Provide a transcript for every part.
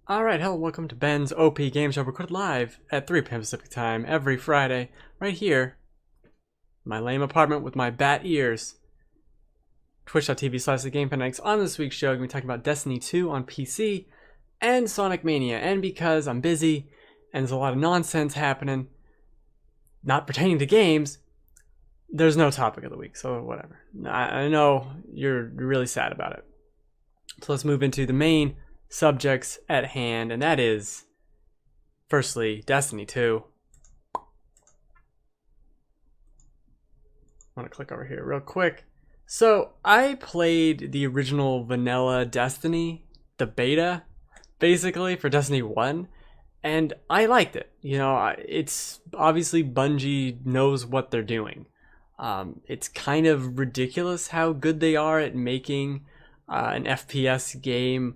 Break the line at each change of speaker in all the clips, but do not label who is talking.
Alright, hello, welcome to Ben's OP Game Show, recorded live at 3 p.m. Pacific Time every Friday, right here, my lame apartment with my bat ears. Twitch.tv/TheGamePanetics. On this week's show, I'm going to be talking about Destiny 2 on PC and Sonic Mania. And because I'm busy and there's a lot of nonsense happening, not pertaining to games, there's no topic of the week, so whatever. I know you're really sad about it. So let's move into the main subjects at hand, and that is, firstly, Destiny 2. I want to click over here real quick. So I played the original vanilla Destiny, the beta, basically, for Destiny 1, and I liked it. You know, it's obviously Bungie knows what they're doing. It's kind of ridiculous how good they are at making an FPS game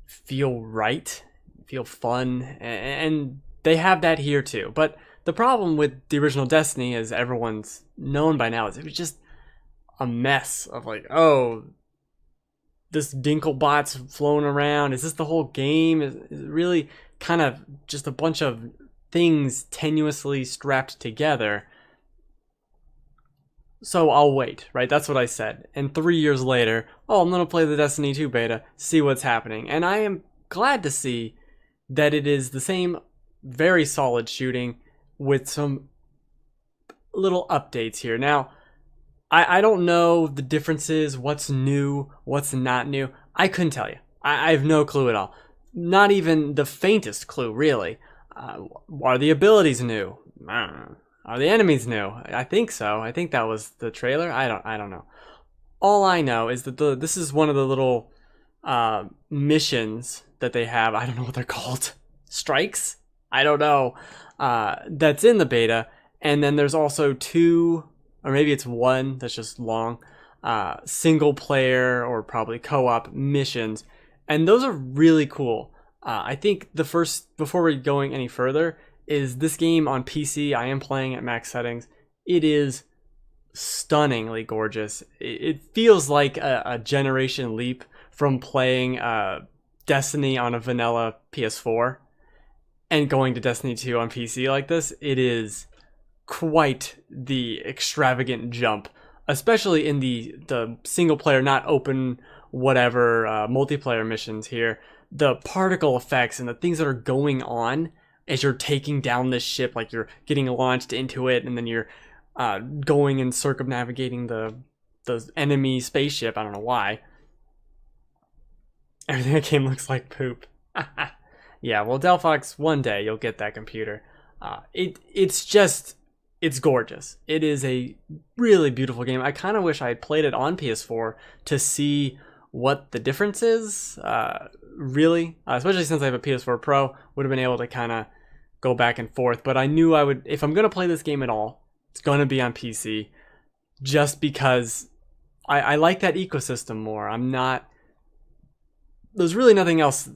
feel right, feel fun, and they have that here too. But the problem with the original Destiny, as everyone's known by now, is it was just a mess of like, oh, this Dinklebot's flown around. Is this the whole game? Is it really kind of just a bunch of things tenuously strapped together? So I'll wait, right? That's what I said. And 3 years later, oh, I'm going to play the Destiny 2 beta, see what's happening. And I am glad to see that it is the same very solid shooting with some little updates here. Now, I don't know the differences, what's new, what's not new. I couldn't tell you. I have no clue at all. Not even the faintest clue, really. Are the abilities new? I don't know. Are the enemies new? I think so. I think that was the trailer. I don't know. All I know is that this is one of the little missions that they have. I don't know what they're called. Strikes? I don't know. That's in the beta. And then there's also two, or maybe it's one that's just long, single player or probably co-op missions. And those are really cool. I think the first, before we're going any further, is this game on PC. I am playing at max settings. It is stunningly gorgeous. It feels like a generation leap from playing Destiny on a vanilla PS4 and going to Destiny 2 on PC like this. It is quite the extravagant jump, especially in the single player, not open whatever multiplayer missions here. The particle effects and the things that are going on as you're taking down this ship, like you're getting launched into it, and then you're going and circumnavigating the enemy spaceship. I don't know why. Everything in the game looks like poop. Yeah, well, Delphox, one day you'll get that computer. It's gorgeous. It is a really beautiful game. I kind of wish I had played it on PS4 to see what the difference is. Really, especially since I have a PS4 Pro, would have been able to kind of go back and forth. But I knew I would, if I'm going to play this game at all, it's going to be on PC, just because I like that ecosystem more. There's really nothing else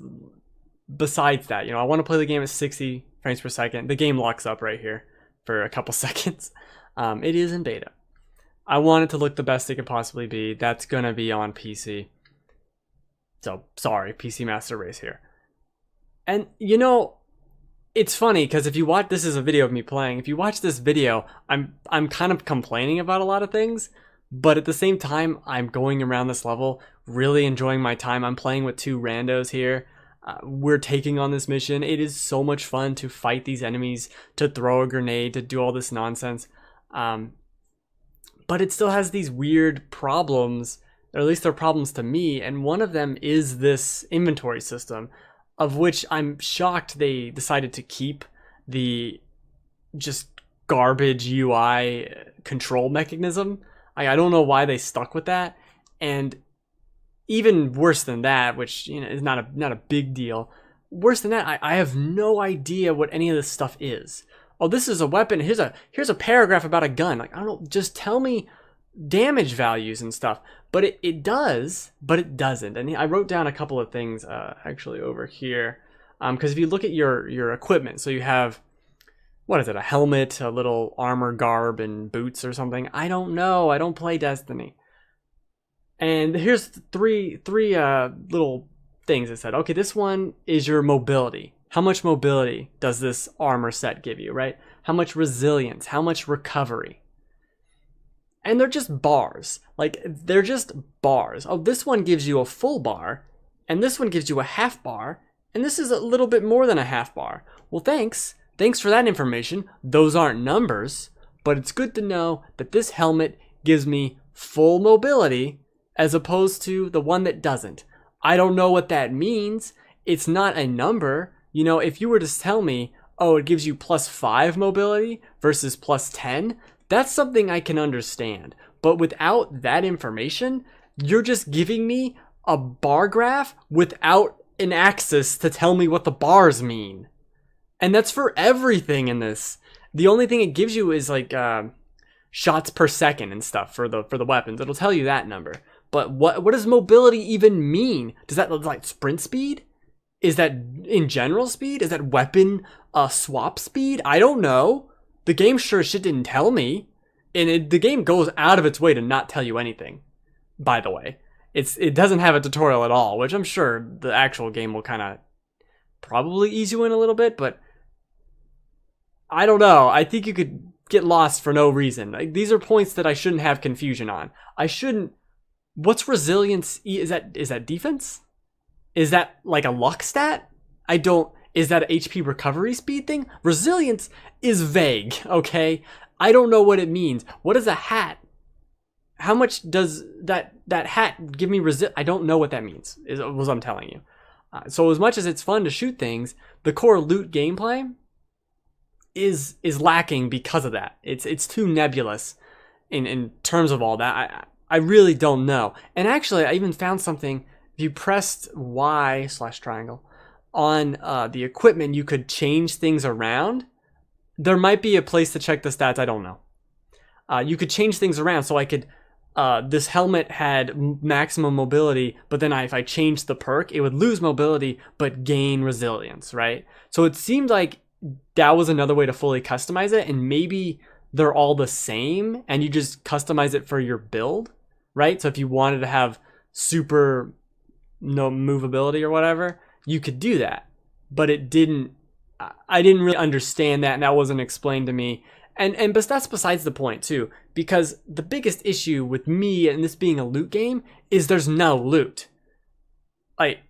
besides that. You know, I want to play the game at 60 frames per second. The game locks up right here for a couple seconds. It is in beta. I want it to look the best it could possibly be. That's going to be on PC. So, sorry, PC Master Race here. And, you know, it's funny because if you watch, this is a video of me playing. If you watch this video, I'm kind of complaining about a lot of things, but at the same time, I'm going around this level, really enjoying my time. I'm playing with two randos here. We're taking on this mission. It is so much fun to fight these enemies, to throw a grenade, to do all this nonsense. But it still has these weird problems, or at least they're problems to me, and one of them is this inventory system, of which I'm shocked they decided to keep the just garbage UI control mechanism. I don't know why they stuck with that. And even worse than that, which, you know, is not a big deal, worse than that, I have no idea what any of this stuff is. Oh, this is a weapon. Here's a paragraph about a gun. Like, I don't know, just tell me damage values and stuff. But it does, but it doesn't. And I wrote down a couple of things actually over here. Because if you look at your equipment, so you have, what is it, a helmet, a little armor garb, and boots or something. I don't know. I don't play Destiny. And here's three little things. It said, okay, this one is your mobility. How much mobility does this armor set give you, right? How much resilience? How much recovery? And they're just bars. Like, they're just bars. Oh, this one gives you a full bar, and this one gives you a half bar, and this is a little bit more than a half bar. Well, thanks. Thanks for that information. Those aren't numbers, but it's good to know that this helmet gives me full mobility as opposed to the one that doesn't. I don't know what that means. It's not a number. You know, if you were to tell me, oh, it gives you +5 mobility versus +10, that's something I can understand. But without that information, you're just giving me a bar graph without an axis to tell me what the bars mean. And that's for everything in this. The only thing it gives you is like shots per second and stuff for the weapons. It'll tell you that number. But what does mobility even mean? Does that look like sprint speed? Is that in general speed? Is that weapon swap speed? I don't know. The game sure as shit didn't tell me. And the game goes out of its way to not tell you anything, by the way. It doesn't have a tutorial at all, which I'm sure the actual game will kind of probably ease you in a little bit, but I don't know. I think you could get lost for no reason. Like, these are points that I shouldn't have confusion on. I shouldn't... What's resilience? Is that defense? Is that like a luck stat? I don't... Is that an HP recovery speed thing? Resilience is vague, okay? I don't know what it means. What is a hat? How much does that hat give me I don't know what that means, is what I'm telling you. So as much as it's fun to shoot things, the core loot gameplay is lacking because of that. It's too nebulous in terms of all that. I really don't know. And actually, I even found something. If you pressed Y/triangle on the equipment, you could change things around. There might be a place to check the stats. I don't know. You could change things around, so I could. This helmet had maximum mobility, but then if I changed the perk, it would lose mobility but gain resilience, right? So it seemed like that was another way to fully customize it, and maybe they're all the same, and you just customize it for your build, right? So if you wanted to have super no movability or whatever, you could do that, but it didn't. I didn't really understand that, and that wasn't explained to me. But that's besides the point too, because the biggest issue with me and this being a loot game is there's no loot. Like,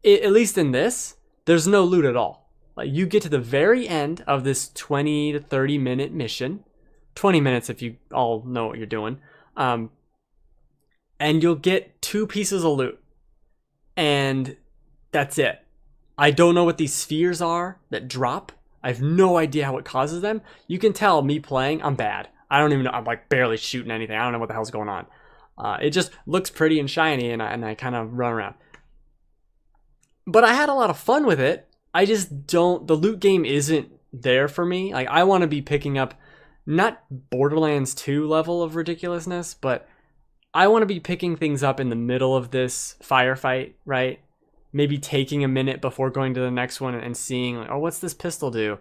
at least in this, there's no loot at all. Like, you get to the very end of this 20 to 30 minute mission, 20 minutes if you all know what you're doing, and you'll get 2 pieces of loot, and that's it. I don't know what these spheres are that drop. I have no idea how it causes them. You can tell me playing, I'm bad. I don't even know. I'm like barely shooting anything. I don't know what the hell's going on. It just looks pretty and shiny, and I kind of run around. But I had a lot of fun with it. I just don't... The loot game isn't there for me. Like, I want to be picking up not Borderlands 2 level of ridiculousness, but I want to be picking things up in the middle of this firefight, right? Maybe taking a minute before going to the next one and seeing, like, oh, what's this pistol do?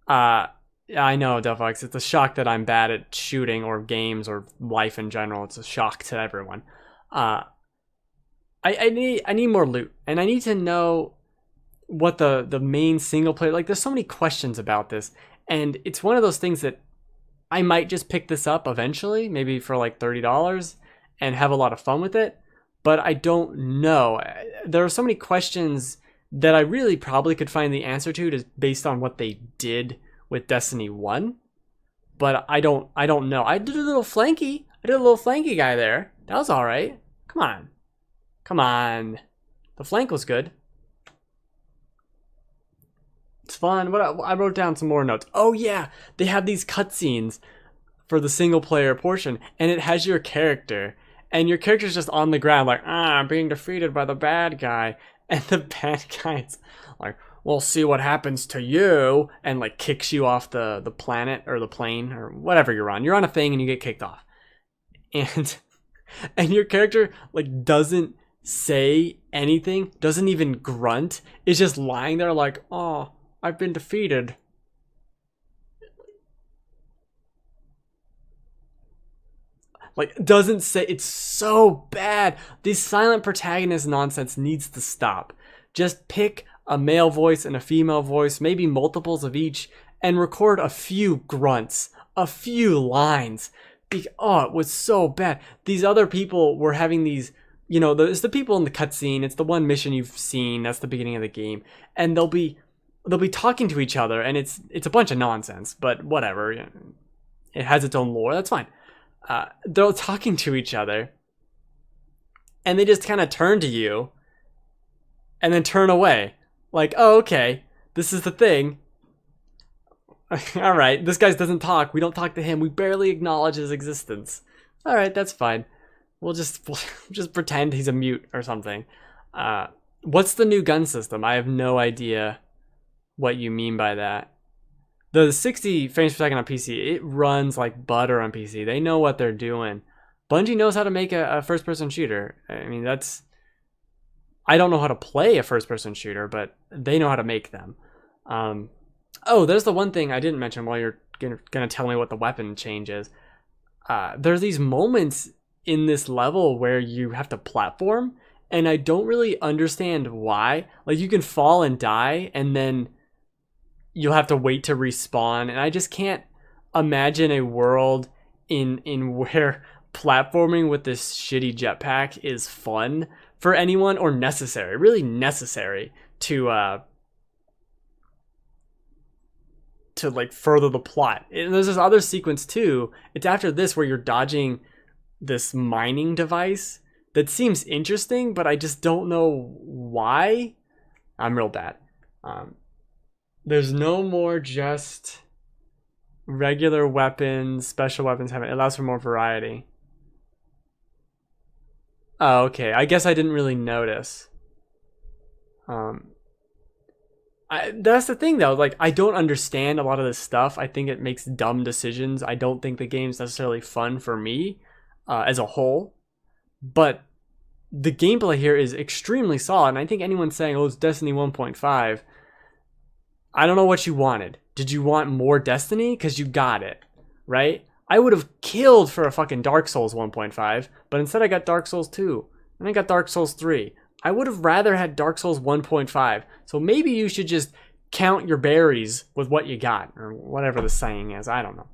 I know, Delphox, it's a shock that I'm bad at shooting or games or life in general. It's a shock to everyone. I need more loot, and I need to know what the main single player... Like, there's so many questions about this, and it's one of those things that I might just pick this up eventually, maybe for like $30, and have a lot of fun with it. But I don't know. There are so many questions that I really probably could find the answer to just based on what they did with Destiny 1. But I don't know. I did a little flanky. Guy there. That was all right. Come on. The flank was good. It's fun. I wrote down some more notes. Oh yeah, they have these cutscenes for the single player portion, and it has your character. And your character's just on the ground like, I'm being defeated by the bad guy. And the bad guy's like, we'll see what happens to you. And like kicks you off the planet or the plane or whatever you're on. You're on a thing and you get kicked off. And your character like doesn't say anything, doesn't even grunt. It's just lying there like, oh, I've been defeated. Like, doesn't say, it's so bad. This silent protagonist nonsense needs to stop. Just pick a male voice and a female voice, maybe multiples of each, and record a few grunts, a few lines. Oh, it was so bad. These other people were having these, you know, it's the people in the cutscene. It's the one mission you've seen. That's the beginning of the game, and they'll be talking to each other, and it's a bunch of nonsense. But whatever, it has its own lore. That's fine. They're talking to each other, and they just kind of turn to you, and then turn away. Like, oh, okay, this is the thing. All right, this guy doesn't talk. We don't talk to him. We barely acknowledge his existence. All right, that's fine. We'll just pretend he's a mute or something. What's the new gun system? I have no idea what you mean by that. The 60 frames per second on PC, it runs like butter on PC. They know what they're doing. Bungie knows how to make a first-person shooter. I mean, I don't know how to play a first-person shooter, but they know how to make them. Oh, there's the one thing I didn't mention while you're gonna tell me what the weapon change is. There's these moments in this level where you have to platform, and I don't really understand why. Like, you can fall and die, and then you'll have to wait to respawn, and I just can't imagine a world in where platforming with this shitty jetpack is fun for anyone, or necessary, really necessary to like further the plot. And there's this other sequence too. It's after this where you're dodging this mining device that seems interesting, but I just don't know why. I'm real bad. There's no more just regular weapons, special weapons. It allows for more variety. Oh, okay. I guess I didn't really notice. That's the thing though, like, I don't understand a lot of this stuff. I think it makes dumb decisions. I don't think the game's necessarily fun for me as a whole, but the gameplay here is extremely solid, and I think anyone saying, oh, it's Destiny 1.5, I don't know what you wanted. Did you want more Destiny? Because you got it, right? I would have killed for a fucking Dark Souls 1.5, but instead I got Dark Souls 2, and I got Dark Souls 3. I would have rather had Dark Souls 1.5. So maybe you should just count your berries with what you got, or whatever the saying is. I don't know.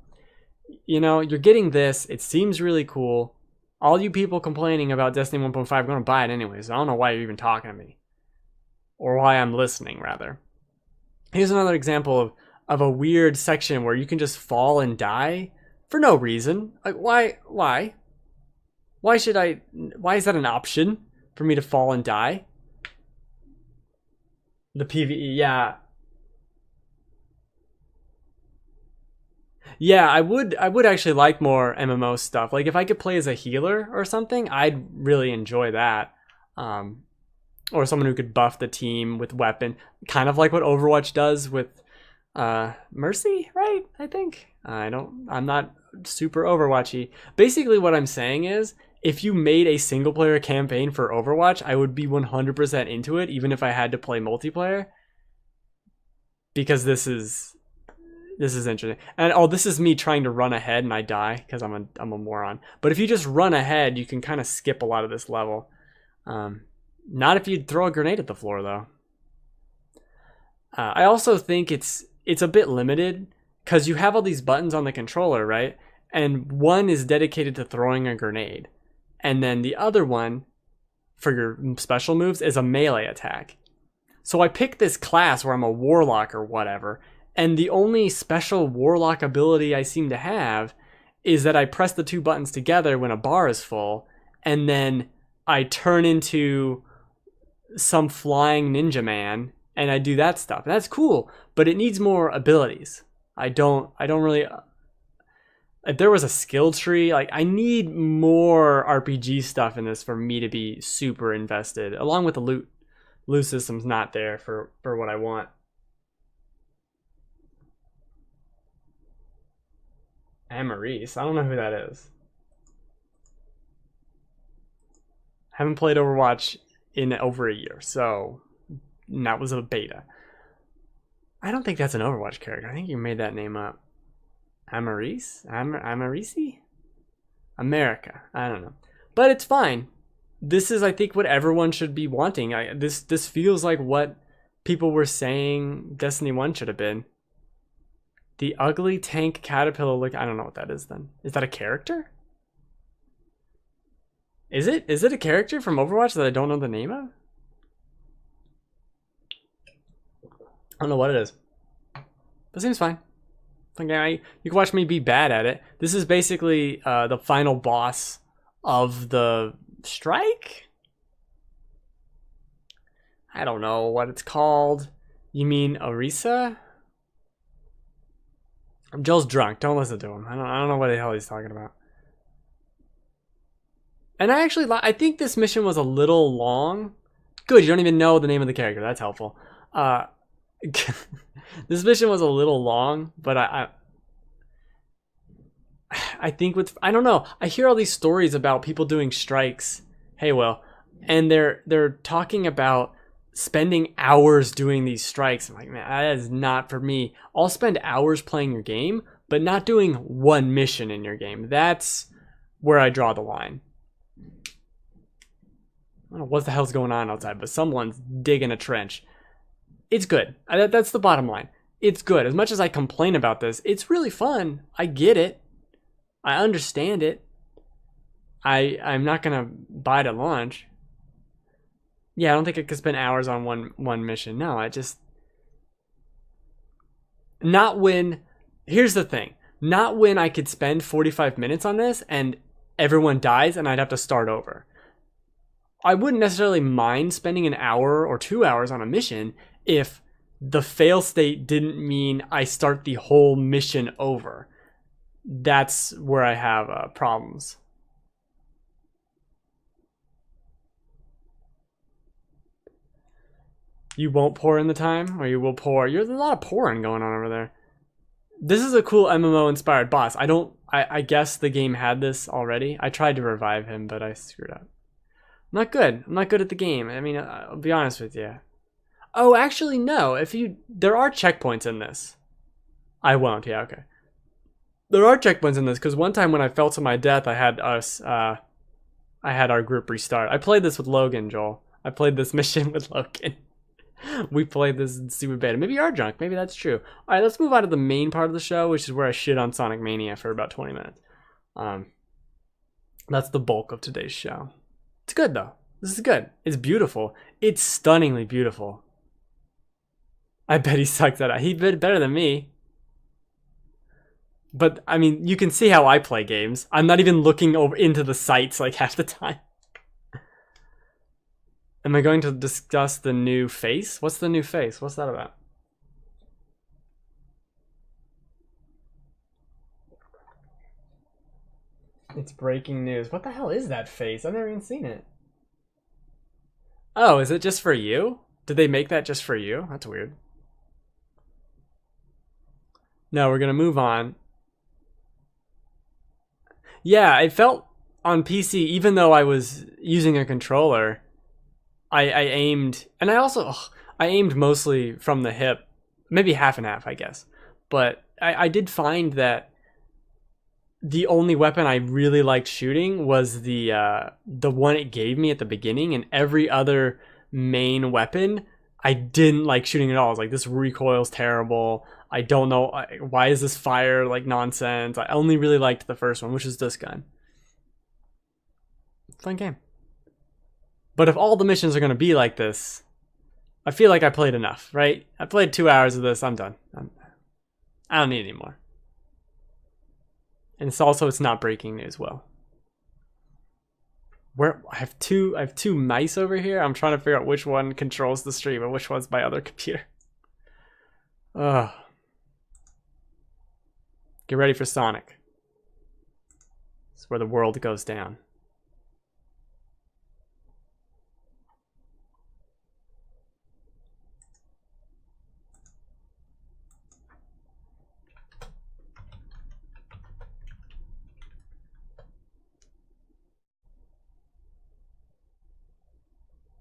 You know, you're getting this. It seems really cool. All you people complaining about Destiny 1.5 are going to buy it anyways. I don't know why you're even talking to me. Or why I'm listening, rather. Here's another example of a weird section where you can just fall and die for no reason. Like, why? Why is that an option? For me to fall and die? The PvE, yeah. Yeah, I would actually like more MMO stuff. Like, if I could play as a healer or something, I'd really enjoy that. Or someone who could buff the team with weapon. Kind of like what Overwatch does with Mercy, right? I think. I'm not super Overwatchy. Basically what I'm saying is, if you made a single player campaign for Overwatch, I would be 100% into it, even if I had to play multiplayer. Because this is interesting. And this is me trying to run ahead and I die because I'm a moron. But if you just run ahead, you can kind of skip a lot of this level. Not if you throw a grenade at the floor though. I also think it's a bit limited because you have all these buttons on the controller, right? And one is dedicated to throwing a grenade. And then the other one, for your special moves, is a melee attack. So I picked this class where I'm a warlock or whatever, and the only special warlock ability I seem to have is that I press the two buttons together when a bar is full, and then I turn into some flying ninja man, and I do that stuff. And that's cool, but it needs more abilities. I don't really... If there was a skill tree, like, I need more RPG stuff in this for me to be super invested, along with the loot. Loot system's not there for what I want. Amaris, I don't know who that is. Haven't played Overwatch in over a year, so that was a beta. I don't think that's an Overwatch character. I think you made that name up. Amaris? Amarisi? America. I don't know. But it's fine. This is, I think, what everyone should be wanting. This feels like what people were saying Destiny 1 should have been. The ugly tank caterpillar look. I don't know what that is then. Is that a character? Is it? Is it a character from Overwatch that I don't know the name of? I don't know what it is. But it seems fine. Okay, you can watch me be bad at it. This is basically the final boss of the strike? I don't know what it's called. You mean Orisa? Joel's drunk. Don't listen to him. I don't know what the hell he's talking about. And I think this mission was a little long. Good, you don't even know the name of the character. That's helpful. This mission was a little long, but I think I don't know. I hear all these stories about people doing strikes. Hey, Will, and they're talking about spending hours doing these strikes. I'm like, man, that is not for me. I'll spend hours playing your game, but not doing one mission in your game. That's where I draw the line. I don't know what the hell's going on outside, but someone's digging a trench. It's good. That's the bottom line. It's good. As much as I complain about this, it's really fun. I get it. I understand it. I'm not gonna buy it at launch. Yeah, I don't think I could spend hours on one mission. No, I just not when. Here's the thing. Not when I could spend 45 minutes on this and everyone dies and I'd have to start over. I wouldn't necessarily mind spending an hour or 2 hours on a mission if the fail state didn't mean I start the whole mission over. That's where I have problems. You won't pour in the time, or you will pour. There's a lot of pouring going on over there. This is a cool MMO inspired boss. I guess the game had this already. I tried to revive him, but I screwed up. I'm not good. I'm not good at the game. I mean, I'll be honest with you. Oh, actually, no. There are checkpoints in this. I won't. Yeah, okay. There are checkpoints in this because one time when I fell to my death, I had our group restart. I played this with Logan, Joel. I played this mission with Logan. We played this in super beta. Maybe you are drunk. Maybe that's true. All right, let's move on to the main part of the show, which is where I shit on Sonic Mania for about 20 minutes. That's the bulk of today's show. It's good, though. This is good. It's beautiful. It's stunningly beautiful. I bet he sucked at it. He did better than me. But, I mean, you can see how I play games. I'm not even looking over into the sights like half the time. Am I going to discuss the new face? What's the new face? What's that about? It's breaking news. What the hell is that face? I've never even seen it. Oh, is it just for you? Did they make that just for you? That's weird. No, we're going to move on. Yeah, it felt on PC, even though I was using a controller, I aimed, and I aimed mostly from the hip, maybe half and half, I guess. But I did find that the only weapon I really liked shooting was the one it gave me at the beginning, and every other main weapon I didn't like shooting at all. I was like, this recoil's terrible. I don't know why is this fire like nonsense. I only really liked the first one, which is this gun. Fun game. But if all the missions are going to be like this, I feel like I played enough, right? I played 2 hours of this. I'm done. I don't need any more. And it's not breaking news. Well, I have two mice over here. I'm trying to figure out which one controls the stream and which one's my other computer. Ugh. Get ready for Sonic. It's where the world goes down.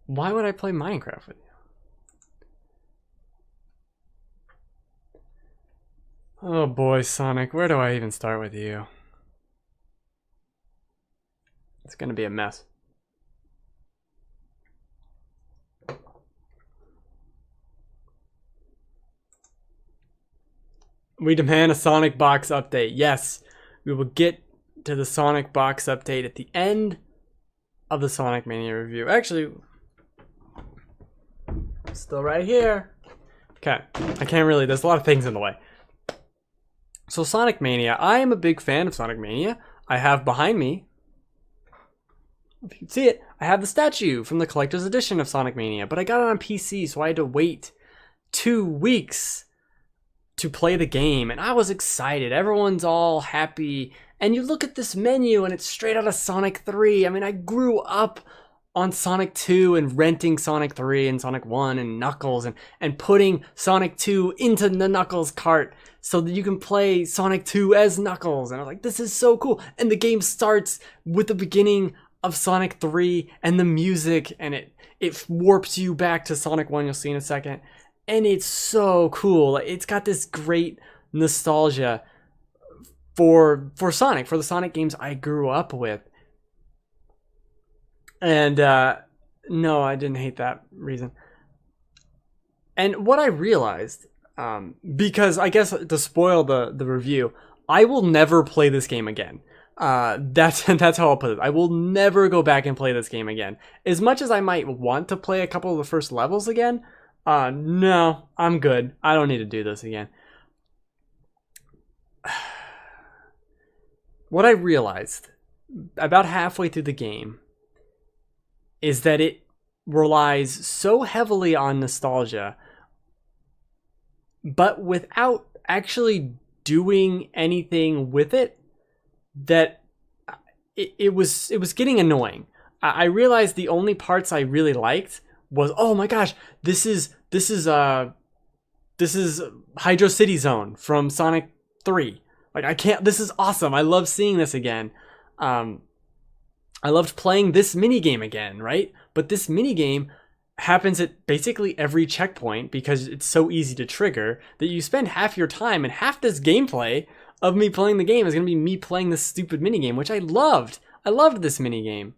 Why would I play Minecraft with you? Oh boy, Sonic, where do I even start with you? It's gonna be a mess. We demand a Sonic Box update. Yes, we will get to the Sonic Box update at the end of the Sonic Mania review. Actually, still right here. Okay, I can't really, there's a lot of things in the way. So Sonic Mania, I am a big fan of Sonic Mania. I have behind me, if you can see it, I have the statue from the collector's edition of Sonic Mania, but I got it on PC, so I had to wait 2 weeks to play the game, and I was excited. Everyone's all happy, and you look at this menu and it's straight out of Sonic 3. I mean, I grew up on Sonic 2 and renting Sonic 3 and Sonic 1 and Knuckles and putting Sonic 2 into the Knuckles cart so that you can play Sonic 2 as Knuckles. And I was like, this is so cool. And the game starts with the beginning of Sonic 3 and the music, and it warps you back to Sonic 1, you'll see in a second. And it's so cool. It's got this great nostalgia for Sonic, for the Sonic games I grew up with. And no, I didn't hate that reason. And what I realized, because I guess to spoil the review, I will never play this game again. That's how I'll put it. I will never go back and play this game again. As much as I might want to play a couple of the first levels again, no, I'm good. I don't need to do this again. What I realized about halfway through the game is that it relies so heavily on nostalgia, but without actually doing anything with it, that it was getting annoying. I realized the only parts I really liked was, oh my gosh, this is Hydro City Zone from Sonic 3. Like, this is awesome. I love seeing this again. I loved playing this minigame again, right? But this minigame happens at basically every checkpoint because it's so easy to trigger that you spend half your time, and half this gameplay of me playing the game is going to be me playing this stupid minigame, which I loved. I loved this minigame.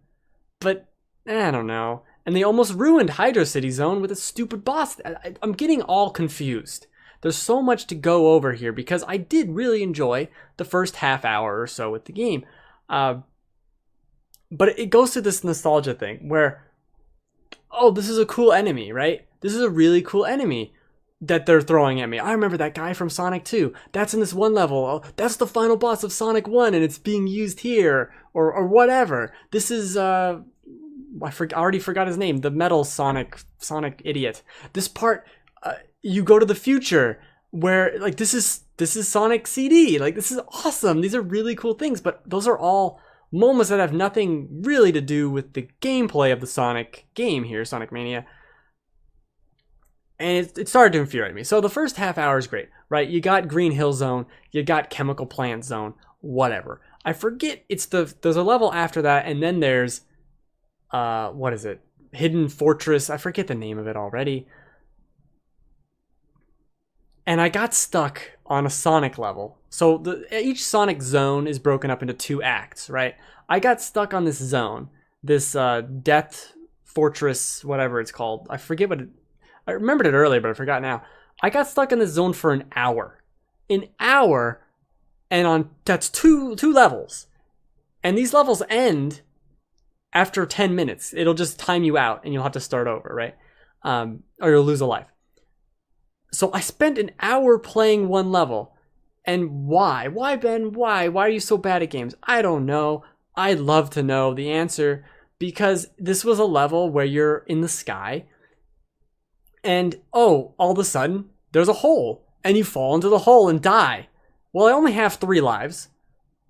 But, I don't know. And they almost ruined Hydro City Zone with a stupid boss. I'm getting all confused. There's so much to go over here because I did really enjoy the first half hour or so with the game. But it goes to this nostalgia thing where, oh, this is a cool enemy, right? This is a really cool enemy that they're throwing at me. I remember that guy from Sonic 2. That's in this one level. Oh, that's the final boss of Sonic 1 and it's being used here or whatever. This is, I already forgot his name. The metal Sonic idiot. This part, you go to the future where, like, this is Sonic CD. Like, this is awesome. These are really cool things, but those are all moments that have nothing really to do with the gameplay of the Sonic game here, Sonic Mania. And it started to infuriate me. So the first half hour is great, right? You got Green Hill Zone, you got Chemical Plant Zone, whatever. I forget, there's a level after that, and then there's, what is it? Hidden Fortress, I forget the name of it already. And I got stuck on a Sonic level. So each Sonic zone is broken up into 2 acts, right? I got stuck on this zone, this Death Fortress, whatever it's called. I forget what I remembered it earlier, but I forgot now. I got stuck in this zone for an hour. An hour, and that's two levels. And these levels end after 10 minutes. It'll just time you out, and you'll have to start over, right? Or you'll lose a life. So I spent an hour playing one level. And why? Why, Ben? Why? Why are you so bad at games? I don't know. I'd love to know the answer. Because this was a level where you're in the sky. And, oh, all of a sudden, there's a hole. And you fall into the hole and die. Well, I only have 3 lives.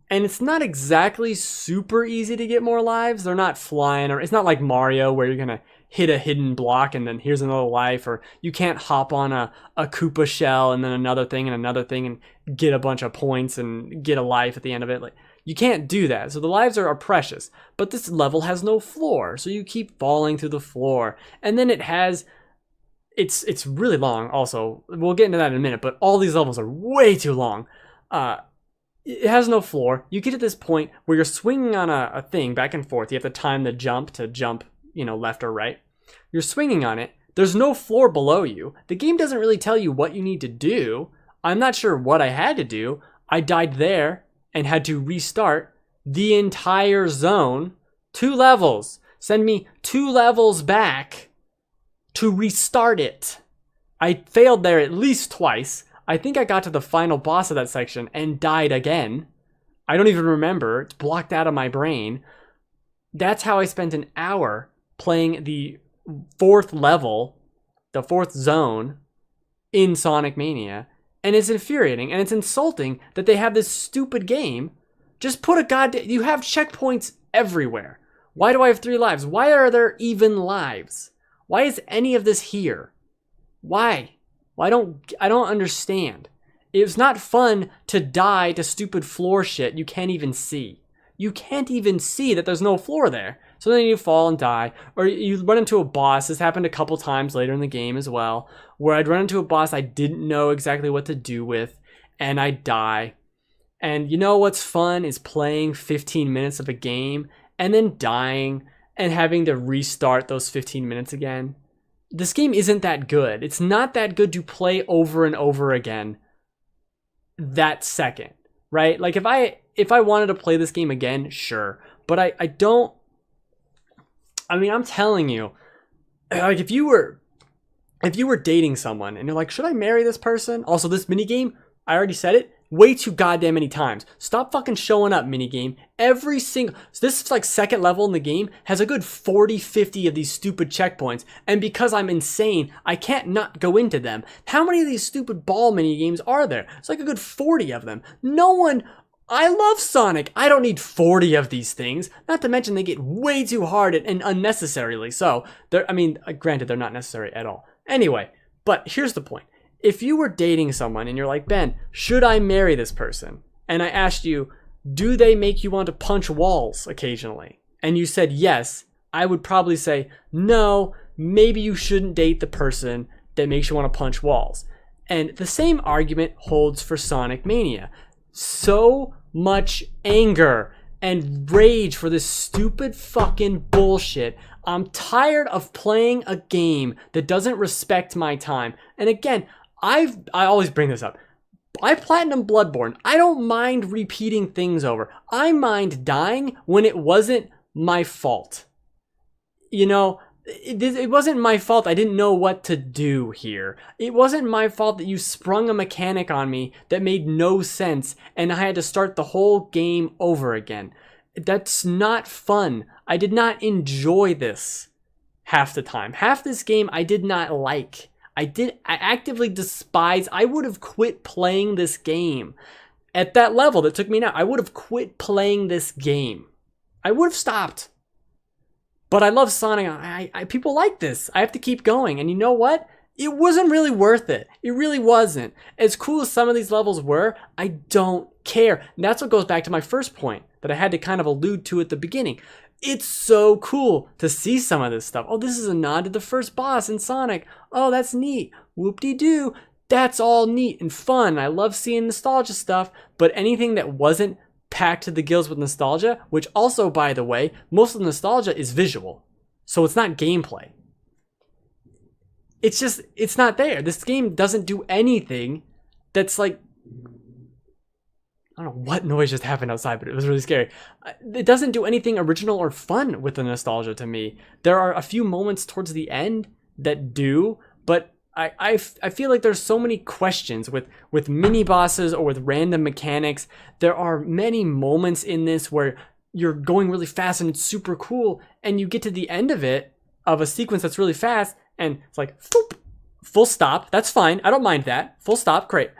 And it's not exactly super easy to get more lives. They're not flying. Or it's not like Mario where you're going to hit a hidden block and then here's another life, or you can't hop on a Koopa shell and then another thing and get a bunch of points and get a life at the end of it. Like, you can't do that. So the lives are precious, but this level has no floor. So you keep falling through the floor, and then it's really long. Also, we'll get into that in a minute, but all these levels are way too long. It has no floor. You get to this point where you're swinging on a thing back and forth. You have to time the jump to jump, left or right. You're swinging on it. There's no floor below you. The game doesn't really tell you what you need to do. I'm not sure what I had to do. I died there and had to restart the entire zone. 2 levels. Send me 2 levels back to restart it. I failed there at least twice. I think I got to the final boss of that section and died again. I don't even remember. It's blocked out of my brain. That's how I spent an hour playing the 4th level, the 4th zone in Sonic Mania. And it's infuriating and it's insulting that they have this stupid game. Just put a goddamn... You have checkpoints everywhere. Why do I have 3 lives? Why are there even lives? Why is any of this here? Why? I don't understand. It's not fun to die to stupid floor shit you can't even see. You can't even see that there's no floor there. So then you fall and die. Or you run into a boss. This happened a couple times later in the game as well, where I'd run into a boss I didn't know exactly what to do with, and I'd die. And you know what's fun is playing 15 minutes of a game and then dying and having to restart those 15 minutes again. This game isn't that good. It's not that good to play over and over again that second, right? Like if I wanted to play this game again, sure. But I don't... I mean, I'm telling you, like if you were dating someone and you're like, should I marry this person? Also, this minigame, I already said it, way too goddamn many times. Stop fucking showing up, minigame. Every single... This like second level in the game has a good 40, 50 of these stupid checkpoints. And because I'm insane, I can't not go into them. How many of these stupid ball minigames are there? It's like a good 40 of them. No one... I love Sonic. I don't need 40 of these things. Not to mention they get way too hard and unnecessarily so. Granted, they're not necessary at all. Anyway, but here's the point. If you were dating someone and you're like, Ben, should I marry this person? And I asked you, do they make you want to punch walls occasionally? And you said yes, I would probably say, no, maybe you shouldn't date the person that makes you want to punch walls. And the same argument holds for Sonic Mania. So much anger and rage for this stupid fucking bullshit. I'm tired of playing a game that doesn't respect my time. And again, I always bring this up. I platinum Bloodborne. I don't mind repeating things over. I mind dying when it wasn't my fault. It wasn't my fault. I didn't know what to do here. It wasn't my fault that you sprung a mechanic on me that made no sense and I had to start the whole game over again. That's not fun. I did not enjoy this half the time. Half this game I did not like. I actively despise. I would have quit playing this game. At that level that took me now, I would have quit playing this game. I would have stopped. But I love Sonic. People like this. I have to keep going. And you know what? It wasn't really worth it. It really wasn't. As cool as some of these levels were, I don't care. And that's what goes back to my first point that I had to kind of allude to at the beginning. It's so cool to see some of this stuff. Oh, this is a nod to the first boss in Sonic. Oh, that's neat. Whoop-de-doo. That's all neat and fun. I love seeing nostalgia stuff, but anything that wasn't packed to the gills with nostalgia, which also, by the way, most of the nostalgia is visual. So it's not gameplay. It's not there. This game doesn't do anything that's like... I don't know what noise just happened outside, but it was really scary. It doesn't do anything original or fun with the nostalgia to me. There are a few moments towards the end that do, but I feel like there's so many questions with mini bosses or with random mechanics. There are many moments in this where you're going really fast and it's super cool, and you get to the end of it, of a sequence that's really fast, and it's like, foop, full stop. That's fine. I don't mind that. Full stop. Great.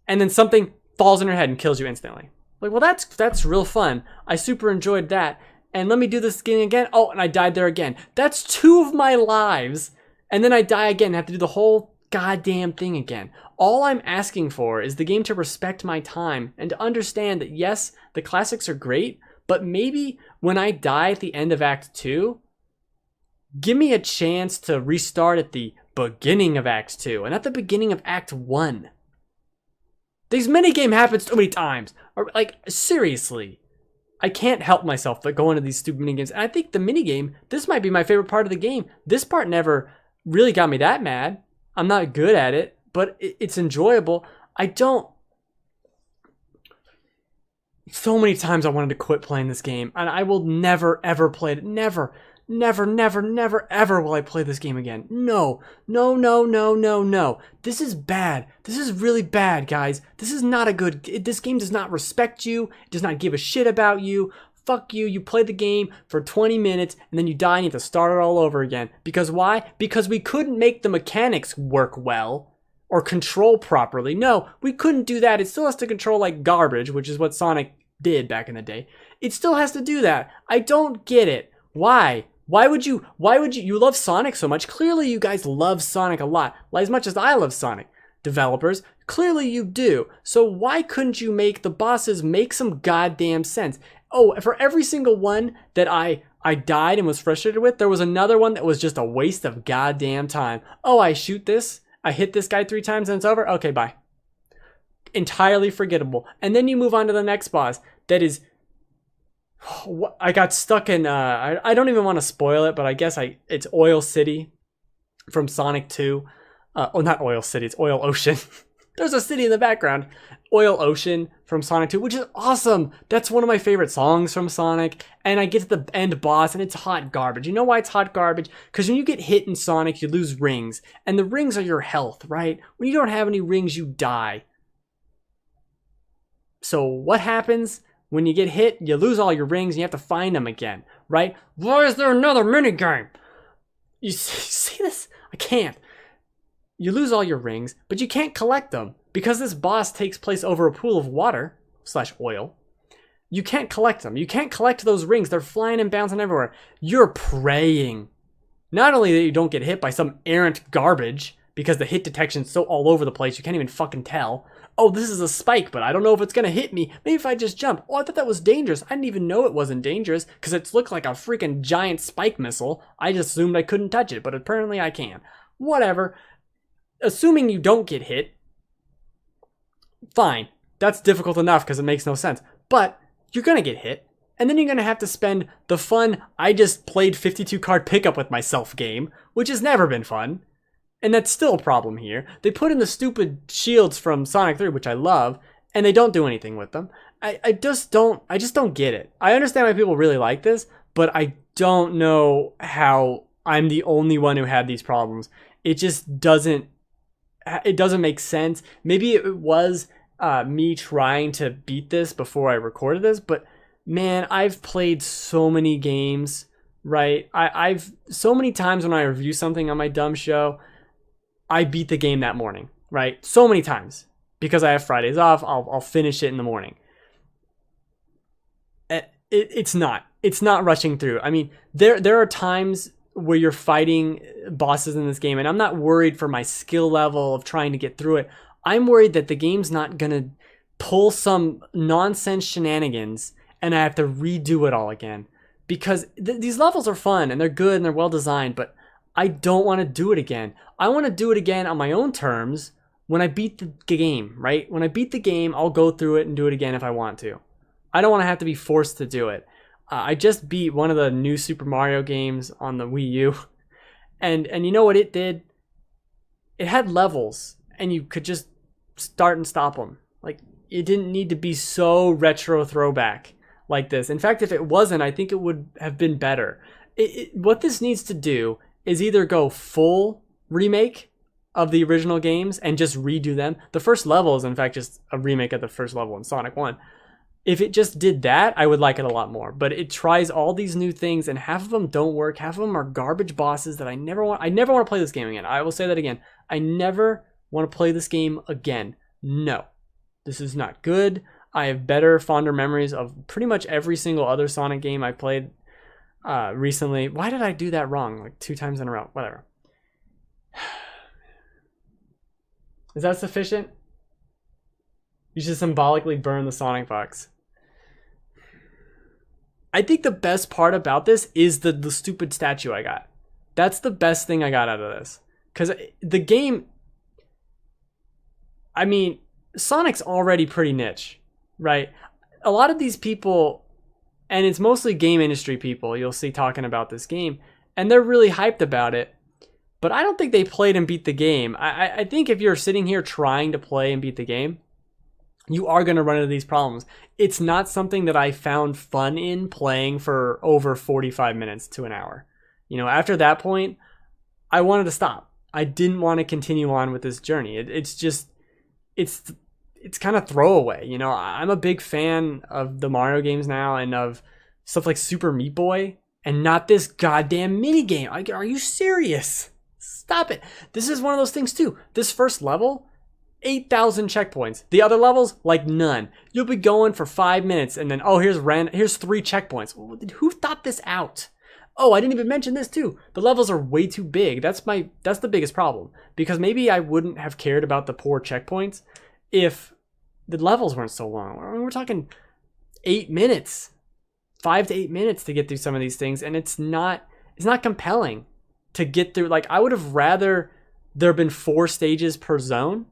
And then something falls in your head and kills you instantly. Like, well, that's real fun. I super enjoyed that. And let me do this again. Oh, and I died there again. That's 2 of my lives. And then I die again and have to do the whole goddamn thing again. All I'm asking for is the game to respect my time and to understand that, yes, the classics are great, but maybe when I die at the end of Act 2, give me a chance to restart at the beginning of Act 2 and at the beginning of Act 1. This minigame happens too many times. Or, like, seriously. I can't help myself but go into these stupid minigames. And I think the minigame, this might be my favorite part of the game. This part never really got me that mad. I'm not good at it, but it's enjoyable. So many times I wanted to quit playing this game, and I will never, ever play it. Never, ever will I play this game again. No. This is bad. This is really bad, guys. This is not a good... This game does not respect you. It does not give a shit about you. Fuck you. You play the game for 20 minutes, and then you die and you have to start it all over again. Because why? Because we couldn't make the mechanics work well or control properly. No, we couldn't do that. It still has to control like garbage, which is what Sonic did back in the day. It still has to do that. I don't get it. Why? Why would you love Sonic so much? Clearly you guys love Sonic a lot, as much as I love Sonic. Developers, clearly you do. So why couldn't you make the bosses make some goddamn sense? Oh, for every single one that I died and was frustrated with, there was another one that was just a waste of goddamn time. Oh, I shoot this, I hit this guy 3 times and it's over? Okay, bye. Entirely forgettable. And then you move on to the next boss that is... I got stuck in... I don't even want to spoil it, but I guess it's Oil City from Sonic 2. Not Oil City, it's Oil Ocean. There's a city in the background. Oil Ocean from Sonic 2, which is awesome. That's one of my favorite songs from Sonic. And I get to the end boss, and it's hot garbage. You know why it's hot garbage? Because when you get hit in Sonic, you lose rings. And the rings are your health, right? When you don't have any rings, you die. So what happens? When you get hit, you lose all your rings, and you have to find them again, right? Why is there another minigame? You see this? I can't. You lose all your rings, but you can't collect them. Because this boss takes place over a pool of water, / oil, you can't collect them. You can't collect those rings. They're flying and bouncing everywhere. You're praying. Not only that you don't get hit by some errant garbage, because the hit detection's so all over the place, you can't even fucking tell. Oh, this is a spike, but I don't know if it's going to hit me. Maybe if I just jump. Oh, I thought that was dangerous. I didn't even know it wasn't dangerous, because it looked like a freaking giant spike missile. I just assumed I couldn't touch it, but apparently I can. Whatever. Assuming you don't get hit, fine. That's difficult enough because it makes no sense. But you're going to get hit, and then you're going to have to spend the fun, I just played 52 card pickup with myself game, which has never been fun. And that's still a problem here. They put in the stupid shields from Sonic 3, which I love, and they don't do anything with them. I just don't get it. I understand why people really like this, but I don't know how I'm the only one who had these problems. It just doesn't make sense. Maybe it was me trying to beat this before I recorded this, but man, I've played so many games, right? I've so many times when I review something on my dumb show, I beat the game that morning, right? So many times. Because I have Fridays off, I'll finish it in the morning. It's not rushing through. I mean, there are times where you're fighting bosses in this game, and I'm not worried for my skill level of trying to get through it. I'm worried that the game's not gonna pull some nonsense shenanigans and I have to redo it all again. Because these levels are fun and they're good and they're well designed, but I don't want to do it again. I want to do it again on my own terms when I beat the game, right? When I beat the game, I'll go through it and do it again if I want to. I don't want to have to be forced to do it. I just beat one of the new Super Mario games on the Wii U. And you know what it did? It had levels, and you could just start and stop them. Like, it didn't need to be so retro throwback like this. In fact, if it wasn't, I think it would have been better. What this needs to do is either go full remake of the original games and just redo them. The first level is, in fact, just a remake of the first level in Sonic 1. If it just did that, I would like it a lot more. But it tries all these new things, and half of them don't work. Half of them are garbage bosses that I never want to play this game again. I will say that again. I never want to play this game again. No. This is not good. I have better, fonder memories of pretty much every single other Sonic game I played recently. Why did I do that wrong? Like 2 times in a row. Whatever. Is that sufficient? You should symbolically burn the Sonic box. I think the best part about this is the stupid statue I got. That's the best thing I got out of this. Because the game, I mean, Sonic's already pretty niche, right? A lot of these people, and it's mostly game industry people you'll see talking about this game, and they're really hyped about it, but I don't think they played and beat the game. I think if you're sitting here trying to play and beat the game, you are going to run into these problems. It's not something that I found fun in playing for over 45 minutes to an hour. You know, after that point, I wanted to stop. I didn't want to continue on with this journey. It's just, it's kind of throwaway. You know, I'm a big fan of the Mario games now and of stuff like Super Meat Boy, and not this goddamn mini game. Are you serious? Stop it. This is one of those things too. This first level, 8,000 checkpoints. The other levels, like none. You'll be going for 5 minutes and then, oh, here's 3 checkpoints. Who thought this out? Oh, I didn't even mention this too. The levels are way too big. That's the biggest problem. Because maybe I wouldn't have cared about the poor checkpoints if the levels weren't so long. We're talking 8 minutes, 5 to 8 minutes to get through some of these things, and it's not compelling to get through. Like, I would have rather there been 4 stages per zone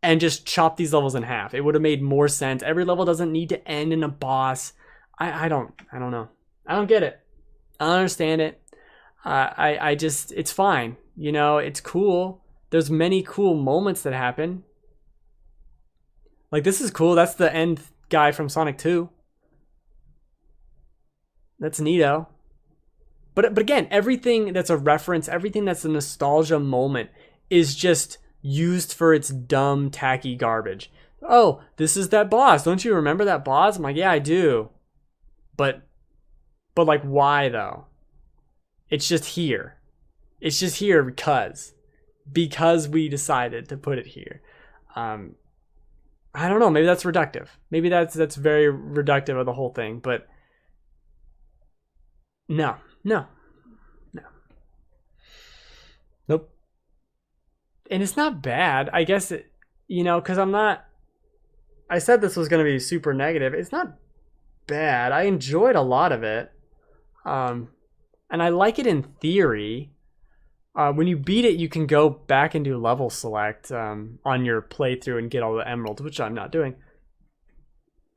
and just chop these levels in half. It would have made more sense. Every level doesn't need to end in a boss. I don't know. I don't get it. I don't understand it. I just, it's fine. You know, it's cool. There's many cool moments that happen. Like, this is cool. That's the end guy from Sonic 2. That's neato. But again, everything that's a reference, everything that's a nostalgia moment is just used for its dumb, tacky garbage. Oh, this is that boss. Don't you remember that boss? I'm like, yeah, I do. But like, why though? It's just here. It's just here because we decided to put it here. I don't know. Maybe that's reductive. Maybe that's very reductive of the whole thing. But no. Nope. And it's not bad. I guess because I said this was going to be super negative. It's not bad. I enjoyed a lot of it. And I like it in theory. When you beat it, you can go back and do level select on your playthrough and get all the emeralds, which I'm not doing.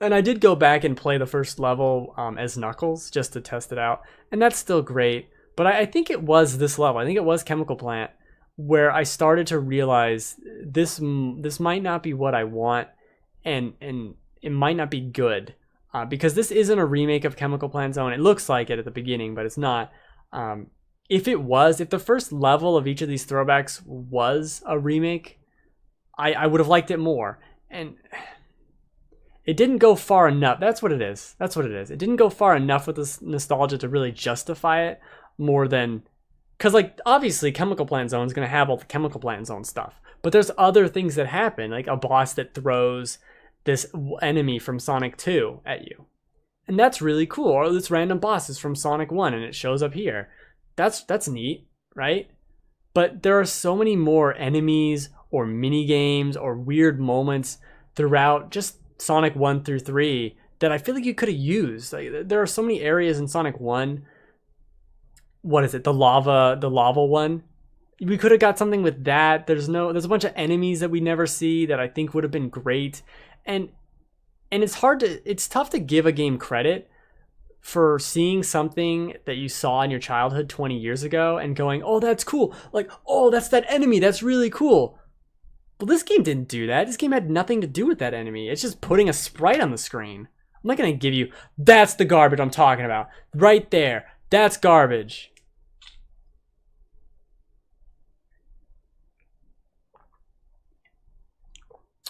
And I did go back and play the first level as Knuckles just to test it out. And that's still great. But I think it was this level. I think it was Chemical Plant where I started to realize this might not be what I want, and it might not be good. Because this isn't a remake of Chemical Plant Zone. It looks like it at the beginning, but it's not. If the first level of each of these throwbacks was a remake, I would have liked it more. And it didn't go far enough. That's what it is. It didn't go far enough with this nostalgia to really justify it more than... Because, like, obviously Chemical Plant Zone is going to have all the Chemical Plant Zone stuff. But there's other things that happen, like a boss that throws this enemy from Sonic 2 at you. And that's really cool. Or this random boss is from Sonic 1 and it shows up here. That's neat, right? But there are so many more enemies or mini games or weird moments throughout just Sonic 1 through 3 that I feel like you could have used. Like, there are so many areas in Sonic 1. What is it? The lava one. We could have got something with that. There's a bunch of enemies that we never see that I think would have been great. And it's tough to give a game credit for seeing something that you saw in your childhood 20 years ago and going, oh, that's cool. Like, oh, that's that enemy. That's really cool. Well, this game didn't do that. This game had nothing to do with that enemy. It's just putting a sprite on the screen. I'm not going to give you, that's the garbage I'm talking about. Right there. That's garbage.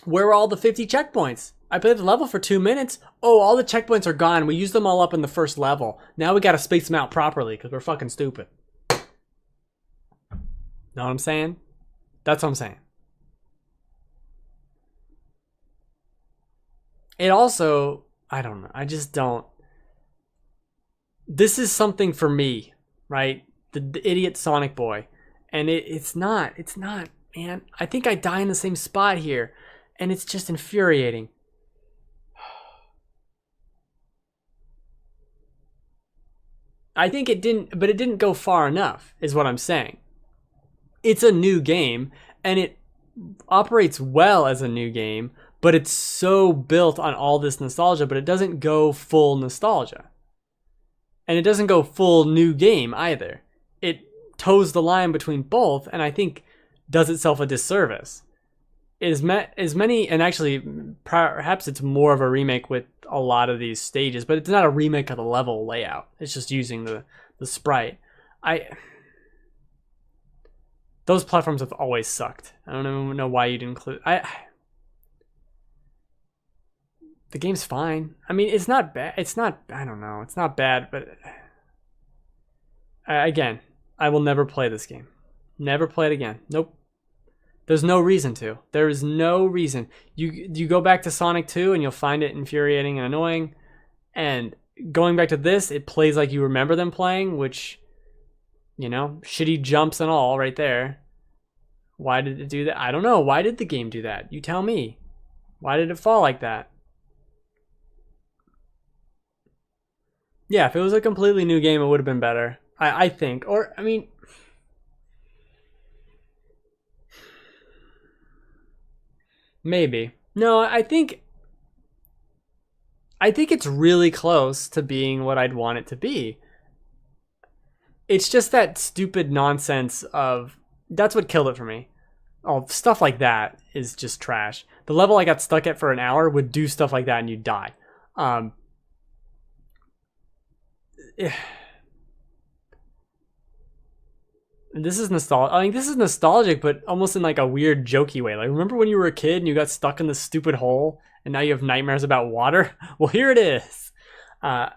Where were all the 50 checkpoints? I played the level for 2 minutes. Oh, all the checkpoints are gone. We used them all up in the first level. Now we gotta space them out properly because we're fucking stupid. Know what I'm saying? That's what I'm saying. It also, I don't know. I just don't. This is something for me, right? The idiot Sonic boy. And it's not, man. I think I die in the same spot here. And it's just infuriating. I think it didn't go far enough, is what I'm saying. It's a new game, and it operates well as a new game, but it's so built on all this nostalgia, but it doesn't go full nostalgia. And it doesn't go full new game either. It toes the line between both, and I think does itself a disservice. As many, and actually, perhaps it's more of a remake with a lot of these stages, but it's not a remake of the level layout. It's just using the sprite. Those platforms have always sucked. I don't even know why you'd include. The game's fine. I mean, it's not bad. It's not. I don't know. It's not bad, but again, I will never play this game. Never play it again. Nope. There's no reason to. There is no reason. You go back to Sonic 2 and you'll find it infuriating and annoying. And going back to this, it plays like you remember them playing, which, you know, shitty jumps and all right there. Why did it do that? I don't know. Why did the game do that? You tell me. Why did it fall like that? Yeah, if it was a completely new game, it would have been better. I think. Or, I mean... Maybe. No, I think it's really close to being what I'd want it to be. It's just that stupid nonsense of... That's what killed it for me. Oh, stuff like that is just trash. The level I got stuck at for an hour would do stuff like that and you'd die. This is nostalgic. I mean, this is nostalgic, but almost in like a weird, jokey way. Like, remember when you were a kid and you got stuck in this stupid hole, and now you have nightmares about water? Well, here it is. I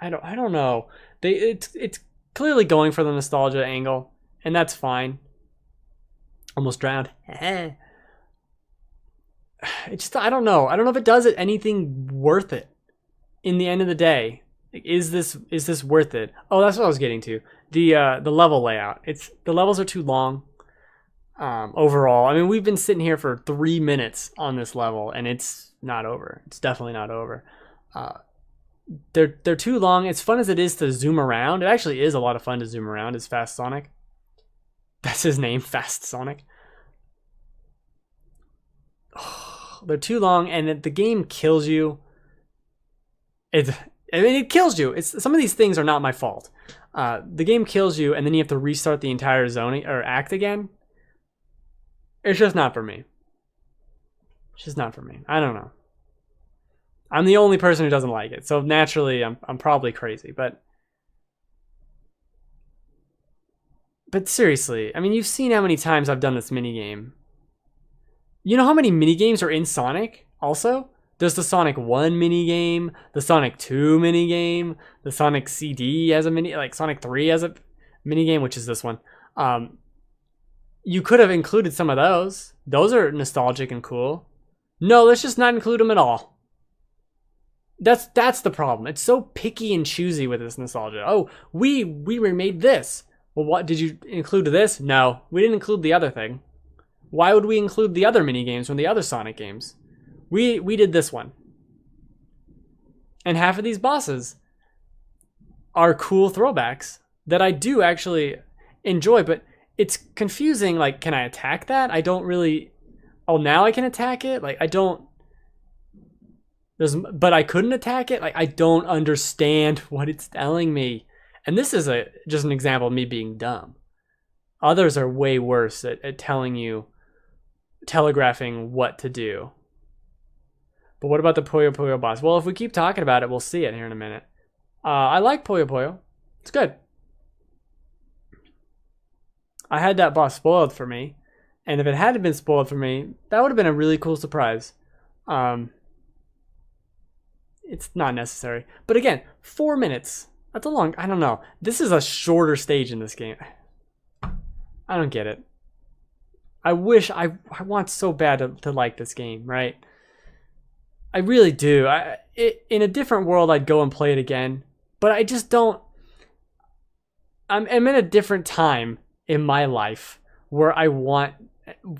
don't know. It's clearly going for the nostalgia angle, and that's fine. Almost drowned. It's just, I don't know. I don't know if it does it anything worth it. In the end of the day, is this worth it? Oh, that's what I was getting to. The level layout. The levels are too long. Overall, I mean, we've been sitting here for 3 minutes on this level, and it's not over. It's definitely not over. They're too long. As fun as it is to zoom around, it actually is a lot of fun to zoom around. It's Fast Sonic. That's his name, Fast Sonic. They're too long, and the game kills you. It kills you. Some of these things are not my fault. The game kills you, and then you have to restart the entire zone or act again. It's just not for me. It's just not for me. I don't know. I'm the only person who doesn't like it, so naturally, I'm probably crazy. But seriously, I mean, you've seen how many times I've done this minigame. You know how many minigames are in Sonic? Also, there's the Sonic 1 minigame, the Sonic 2 minigame, the Sonic CD has a like Sonic 3 has a minigame, which is this one. You could have included some of those. Those are nostalgic and cool. No, let's just not include them at all. That's the problem. It's so picky and choosy with this nostalgia. Oh, we remade this. Well, what did you include this? No, we didn't include the other thing. Why would we include the other minigames from the other Sonic games? We did this one. And half of these bosses are cool throwbacks that I do actually enjoy, but it's confusing. Like, can I attack that? I don't really... Oh, now I can attack it? Like, I don't... But I couldn't attack it? Like, I don't understand what it's telling me. And this is just an example of me being dumb. Others are way worse at telling you, telegraphing what to do. But what about the Puyo Puyo boss? Well, if we keep talking about it, we'll see it here in a minute. I like Puyo Puyo. It's good. I had that boss spoiled for me. And if it hadn't been spoiled for me, that would have been a really cool surprise. It's not necessary. But again, 4 minutes. That's a long... I don't know. This is a shorter stage in this game. I don't get it. I wish... I want so bad to like this game, right? I really do. In a different world, I'd go and play it again. But I just don't... I'm in a different time in my life where I want...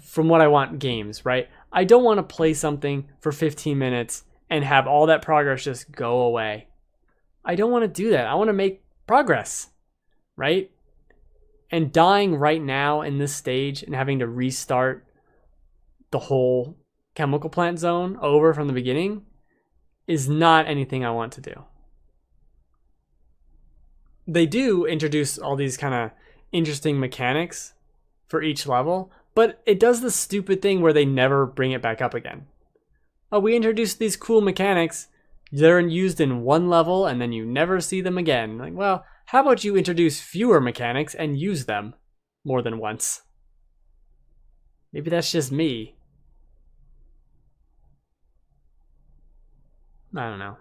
From what I want games, right? I don't want to play something for 15 minutes and have all that progress just go away. I don't want to do that. I want to make progress, right? And dying right now in this stage and having to restart the whole Chemical Plant Zone over from the beginning is not anything I want to do. They do introduce all these kind of interesting mechanics for each level, but it does the stupid thing where they never bring it back up again. Oh, we introduced these cool mechanics. They're used in one level and then you never see them again. Like, well, how about you introduce fewer mechanics and use them more than once? Maybe that's just me. I don't know.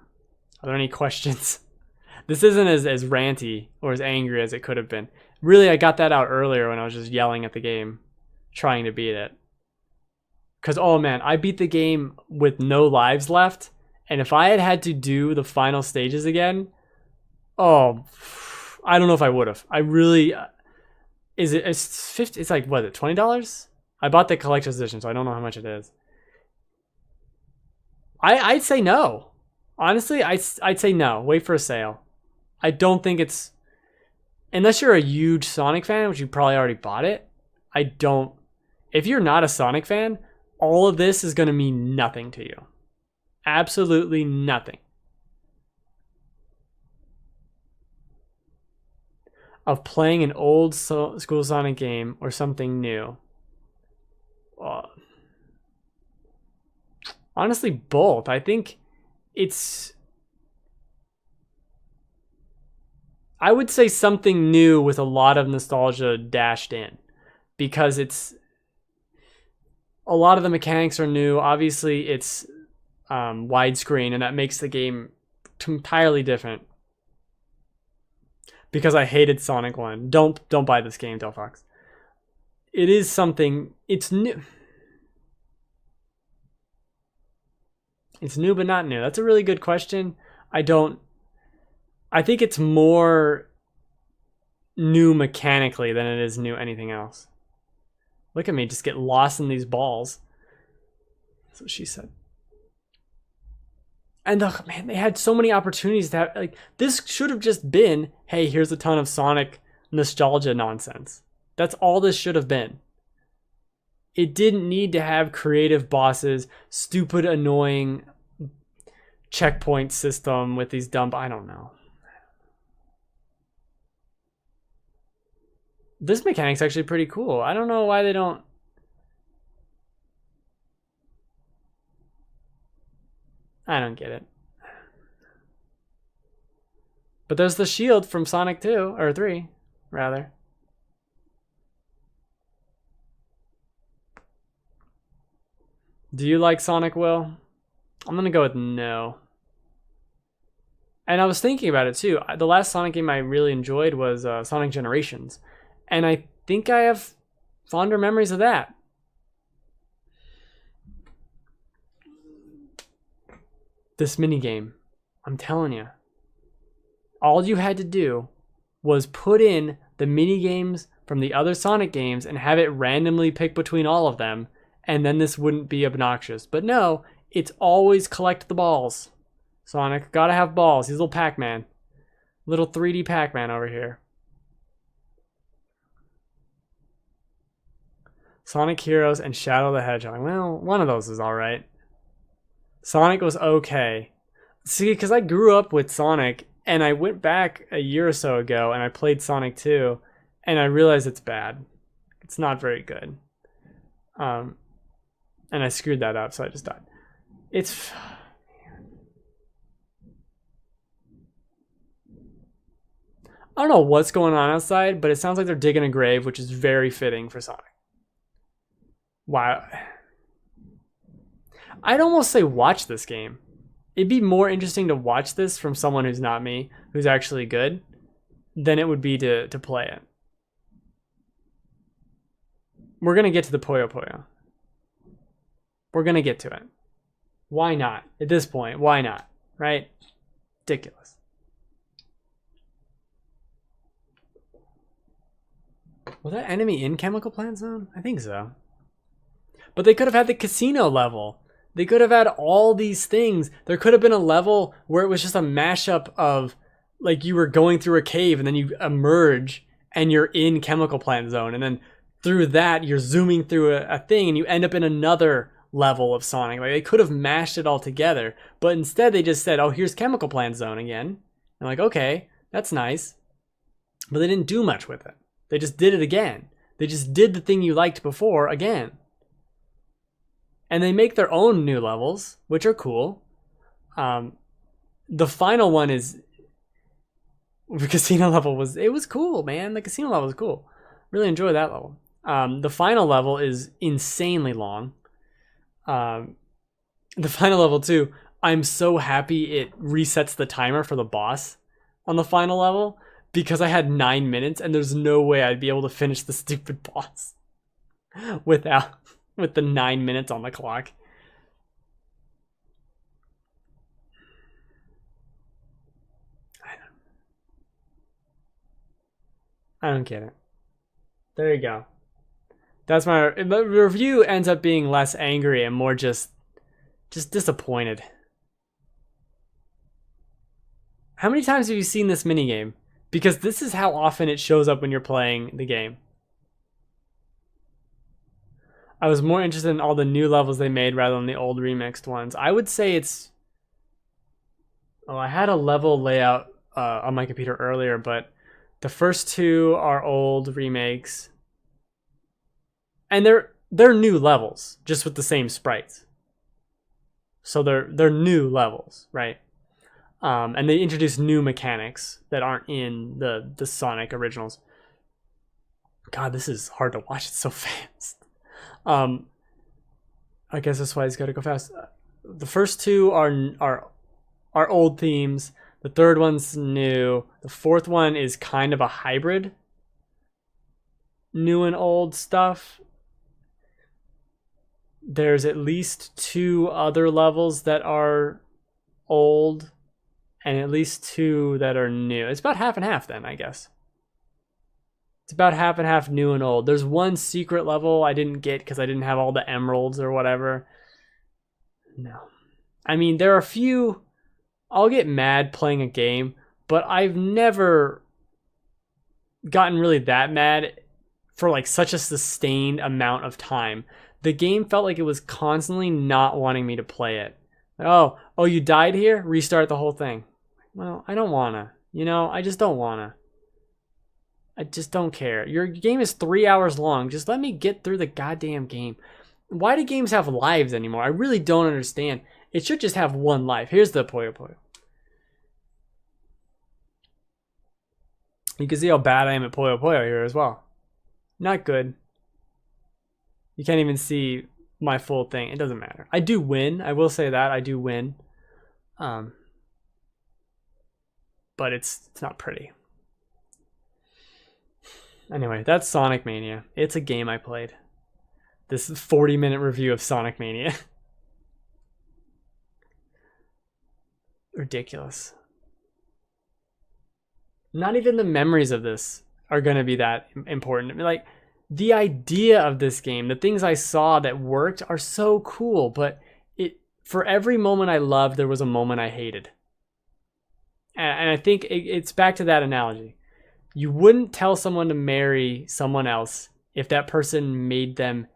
Are there any questions? This isn't as ranty or as angry as it could have been. Really, I got that out earlier when I was just yelling at the game, trying to beat it. Because, oh man, I beat the game with no lives left. And if I had to do the final stages again, oh, I don't know if I would have. I really, it's 50, it's like, what is it, $20? I bought the collector's edition, so I don't know how much it is. I'd say no. Honestly, I'd say no. Wait for a sale. I don't think it's, unless you're a huge Sonic fan, which you probably already bought it. I don't, if you're not a Sonic fan, all of this is going to mean nothing to you. Absolutely nothing. Of playing an old school Sonic game or something new. Honestly, both. I think it's, I would say something new with a lot of nostalgia dashed in, because it's, a lot of the mechanics are new. Obviously, it's widescreen, and that makes the game entirely different. Because I hated Sonic 1. Don't buy this game, Delphox. It is something, it's new. It's new but not new. That's a really good question. I think it's more new mechanically than it is new anything else. Look at me, just get lost in these balls. That's what she said. And man, they had so many opportunities to have, like, this should have just been, hey, here's a ton of Sonic nostalgia nonsense. That's all this should have been. It didn't need to have creative bosses, stupid, annoying checkpoint system with these dumb, I don't know. This mechanic's actually pretty cool. I don't know why they don't. I don't get it. But there's the shield from Sonic 2, or 3, rather. Do you like Sonic, Will? I'm gonna go with no. And I was thinking about it too. The last Sonic game I really enjoyed was Sonic Generations. And I think I have fonder memories of that. This minigame, I'm telling you. All you had to do was put in the minigames from the other Sonic games and have it randomly pick between all of them, and then this wouldn't be obnoxious. But no, it's always collect the balls. Sonic, gotta have balls. He's a little Pac-Man. Little 3D Pac-Man over here. Sonic Heroes and Shadow the Hedgehog. Well, one of those is alright. Sonic was okay. See, because I grew up with Sonic, and I went back a year or so ago, and I played Sonic 2, and I realized it's bad. It's not very good. And I screwed that up, so I just died. It's... I don't know what's going on outside, but it sounds like they're digging a grave, which is very fitting for Sonic. Wow. I'd almost say watch this game. It'd be more interesting to watch this from someone who's not me, who's actually good, than it would be to play it. We're going to get to the Puyo Puyo. We're going to get to it. Why not? At this point, why not? Right? Ridiculous. Was that enemy in Chemical Plant Zone? I think so. But they could have had the casino level. They could have had all these things. There could have been a level where it was just a mashup of, like, you were going through a cave and then you emerge and you're in Chemical Plant Zone. And then through that, you're zooming through a thing and you end up in another level of Sonic. Like they could have mashed it all together, but instead they just said, "Oh, here's Chemical Plant Zone again." And like, okay, that's nice, but they didn't do much with it. They just did it again. They just did the thing you liked before again. And they make their own new levels, which are cool. The final one is the casino level was cool, man. The casino level was cool. Really enjoyed that level. The final level is insanely long. The final level too. I'm so happy it resets the timer for the boss on the final level because I had 9 minutes and there's no way I'd be able to finish the stupid boss with the 9 minutes on the clock. I don't get it. There you go. That's my the review ends up being less angry and more just disappointed. How many times have you seen this minigame? Because this is how often it shows up when you're playing the game. I was more interested in all the new levels they made rather than the old remixed ones. I would say it's... Oh, I had a level layout on my computer earlier, but the first two are old remakes. And they're new levels, just with the same sprites. So they're new levels, right? And they introduce new mechanics that aren't in the Sonic originals. God, this is hard to watch. It's so fast. I guess that's why it's got to go fast. The first two are old themes. The third one's new. The fourth one is kind of a hybrid. New and old stuff. There's at least 2 other levels that are old and at least 2 that are new. It's about half and half then, I guess. It's about half and half new and old. There's one secret level I didn't get because I didn't have all the emeralds or whatever. No. I mean, there are a few... I'll get mad playing a game, but I've never gotten really that mad for like such a sustained amount of time. The game felt like it was constantly not wanting me to play it. Like, oh, you died here? Restart the whole thing. Well, I don't wanna. You know, I just don't wanna. I just don't care. Your game is 3 hours long. Just let me get through the goddamn game. Why do games have lives anymore? I really don't understand. It should just have one life. Here's the Puyo Puyo. You can see how bad I am at Puyo Puyo here as well. Not good. You can't even see my full thing. It doesn't matter. I do win. I will say that. I do win. But it's not pretty. Anyway, that's Sonic Mania. It's a game I played. This is a 40-minute review of Sonic Mania. Ridiculous. Not even the memories of this are going to be that important. I mean, like, the idea of this game, the things I saw that worked are so cool, but for every moment I loved, there was a moment I hated. And I think it's back to that analogy. You wouldn't tell someone to marry someone else if that person made them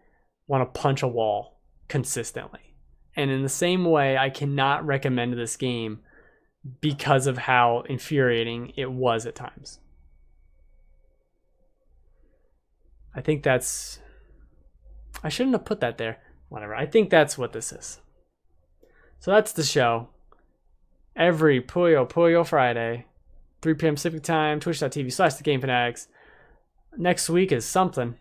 want to punch a wall consistently. And in the same way, I cannot recommend this game because of how infuriating it was at times. I think that's... I shouldn't have put that there. Whatever. I think that's what this is. So that's the show. Every Puyo Puyo Friday, 3 p.m. Pacific time, twitch.tv/thegamefanatics. Next week is something.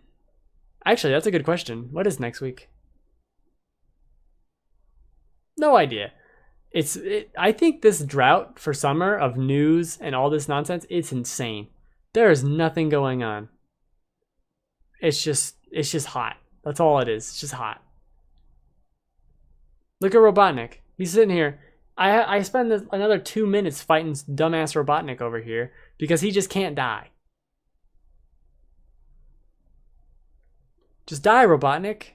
Actually, that's a good question. What is next week? No idea. I think this drought for summer of news and all this nonsense, it's insane. There is nothing going on. It's just hot. That's all it is. It's just hot. Look at Robotnik. He's sitting here. I spend another 2 minutes fighting dumbass Robotnik over here because he just can't die. Just die, Robotnik.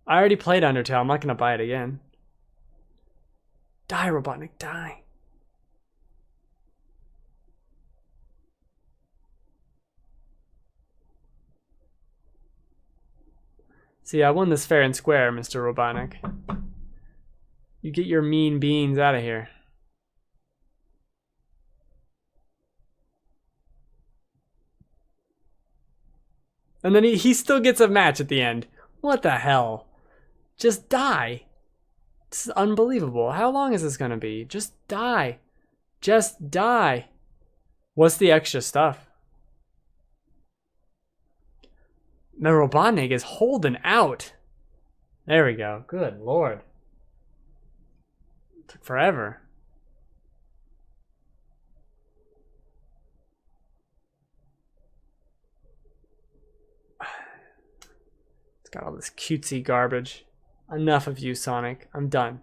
I already played Undertale. I'm not going to buy it again. Die, Robotnik, die. See, I won this fair and square, Mr. Robotnik. You get your mean beans out of here. And then he still gets a match at the end. What the hell? Just die. This is unbelievable. How long is this going to be? Just die. Just die. What's the extra stuff? The Robotnik is holding out. There we go. Good lord. It took forever. It's got all this cutesy garbage. Enough of you, Sonic. I'm done.